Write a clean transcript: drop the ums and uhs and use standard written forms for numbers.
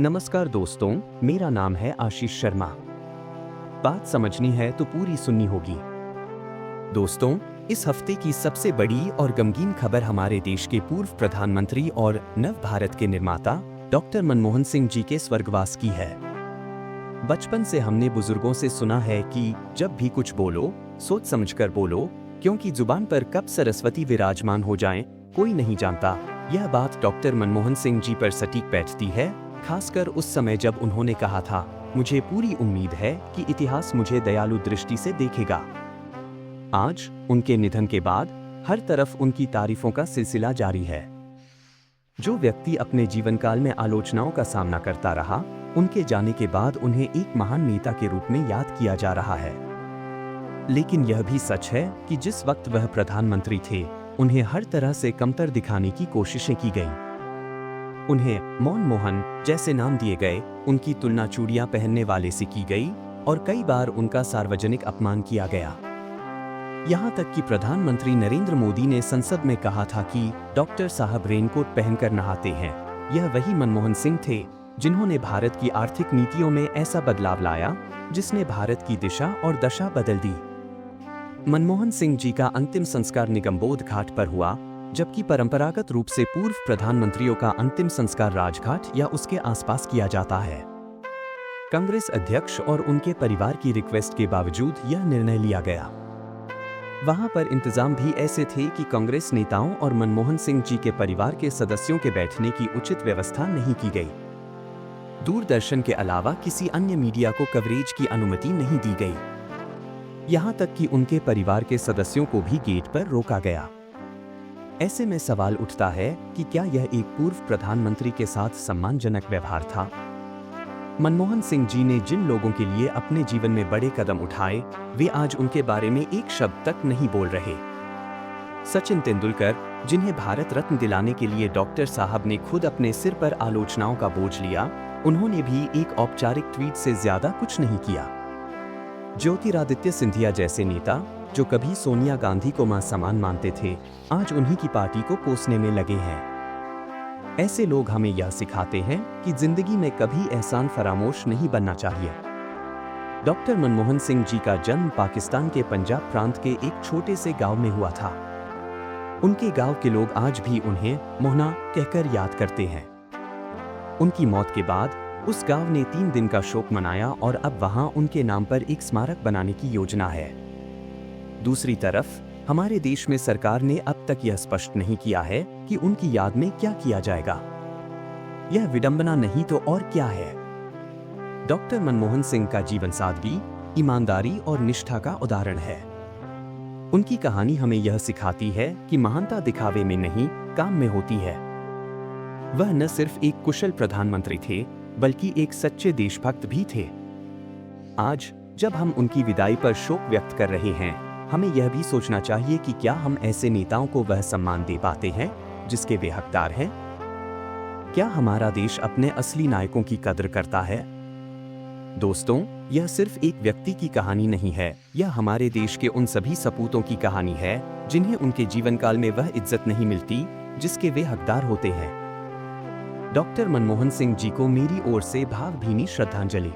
नमस्कार दोस्तों, मेरा नाम है आशीष शर्मा। बात समझनी है तो पूरी सुननी होगी। दोस्तों, इस हफ्ते की सबसे बड़ी और गमगीन खबर हमारे देश के पूर्व प्रधानमंत्री और नव भारत के निर्माता डॉक्टर मनमोहन सिंह जी के स्वर्गवास की है। बचपन से हमने बुजुर्गों से सुना है कि जब भी कुछ बोलो, सोच समझकर बोलो, क्योंकि जुबान पर कब सरस्वती विराजमान हो जाएं, कोई नहीं जानता। यह बात डॉक्टर मनमोहन सिंह जी पर सटीक बैठती है, खासकर उस समय जब उन्होंने कहा था, मुझे पूरी उम्मीद है कि इतिहास मुझे दयालु दृष्टि से देखेगा। आज उनके निधन के बाद हर तरफ उनकी तारीफों का सिलसिला जारी है। जो व्यक्ति अपने जीवन काल में आलोचनाओं का सामना करता रहा, उनके जाने के बाद उन्हें एक महान नेता के रूप में याद किया जा रहा है। लेकिन यह भी सच है कि जिस वक्त वह प्रधानमंत्री थे, उन्हें हर तरह से कमतर दिखाने की कोशिशें की गईं। उन्हें मौन मोहन जैसे नाम दिए गए, उनकी तुलना चूड़ियां पहनने वाले से की गई और कई बार उनका सार्वजनिक अपमान किया गया। यहाँ तक कि प्रधानमंत्री नरेंद्र मोदी ने संसद में कहा था कि डॉक्टर साहब रेनकोट पहनकर नहाते हैं। यह वही मनमोहन सिंह थे जिन्होंने भारत की आर्थिक नीतियों में ऐसा बदलाव लाया जिसने भारत की दिशा और दशा बदल दी। मनमोहन सिंह जी का अंतिम संस्कार निगमबोध घाट पर हुआ, जबकि परंपरागत रूप से पूर्व प्रधानमंत्रियों का अंतिम संस्कार राजघाट या उसके आसपास किया जाता है। कांग्रेस अध्यक्ष और उनके परिवार की रिक्वेस्ट के बावजूद यह निर्णय लिया गया। वहां पर इंतजाम भी ऐसे थे कि कांग्रेस नेताओं और मनमोहन सिंह जी के परिवार के सदस्यों के बैठने की उचित व्यवस्था नहीं की गई। दूरदर्शन के अलावा किसी अन्य मीडिया को कवरेज की अनुमति नहीं दी गई। यहां तक कि उनके परिवार के सदस्यों को भी गेट पर रोका गया। ऐसे में सवाल उठता है कि क्या यह एक पूर्व प्रधानमंत्री के साथ सम्मानजनक व्यवहार था? मनमोहन सिंह जी ने जिन लोगों के लिए अपने जीवन में बड़े कदम उठाए, वे आज उनके बारे में एक शब्द तक नहीं बोल रहे। सचिन तेंदुलकर, जिन्हें भारत रत्न दिलाने के लिए डॉक्टर साहब ने खुद अपने सिर पर आलोचनाओं का बोझ लिया, उन्होंने भी एक औपचारिक ट्वीट से ज्यादा कुछ नहीं किया। ज्योतिरादित्य सिंधिया जैसे नेता, जो कभी सोनिया गांधी को मां समान मानते थे, आज उन्हीं की पार्टी को कोसने में लगे हैं। ऐसे लोग हमें यह सिखाते हैं कि जिंदगी में कभी एहसान फरामोश नहीं बनना चाहिए। डॉक्टर मनमोहन सिंह जी का जन्म पाकिस्तान के पंजाब प्रांत के एक छोटे से गांव में हुआ था। उनके गांव के लोग आज भी उन्हें मोहना कहकर याद करते हैं। उनकी मौत के बाद उस गांव ने 3 दिन का शोक मनाया और अब वहां उनके नाम पर एक स्मारक बनाने की योजना है। दूसरी तरफ हमारे देश में सरकार ने अब तक यह स्पष्ट नहीं किया है कि उनकी याद में क्या किया जाएगा। यह विडंबना नहीं तो और क्या है? डॉक्टर मनमोहन सिंह का जीवन सादगी, ईमानदारी और निष्ठा का उदाहरण है। उनकी कहानी हमें यह सिखाती है कि महानता दिखावे में नहीं, काम में होती है। वह न सिर्फ एक कुशल प्रधानमंत्री थे, बल्कि एक सच्चे देशभक्त भी थे। आज जब हम उनकी विदाई पर शोक व्यक्त कर रहे हैं, हमें यह भी सोचना चाहिए कि क्या हम ऐसे नेताओं को वह सम्मान दे पाते हैं जिसके वे हकदार हैं? क्या हमारा देश अपने असली नायकों की कद्र करता है? दोस्तों, यह सिर्फ एक व्यक्ति की कहानी नहीं है, यह हमारे देश के उन सभी सपूतों की कहानी है जिन्हें उनके जीवन काल में वह इज्जत नहीं मिलती जिसके वे हकदार होते हैं। डॉक्टर मनमोहन सिंह जी को मेरी ओर से भावभीनी श्रद्धांजलि।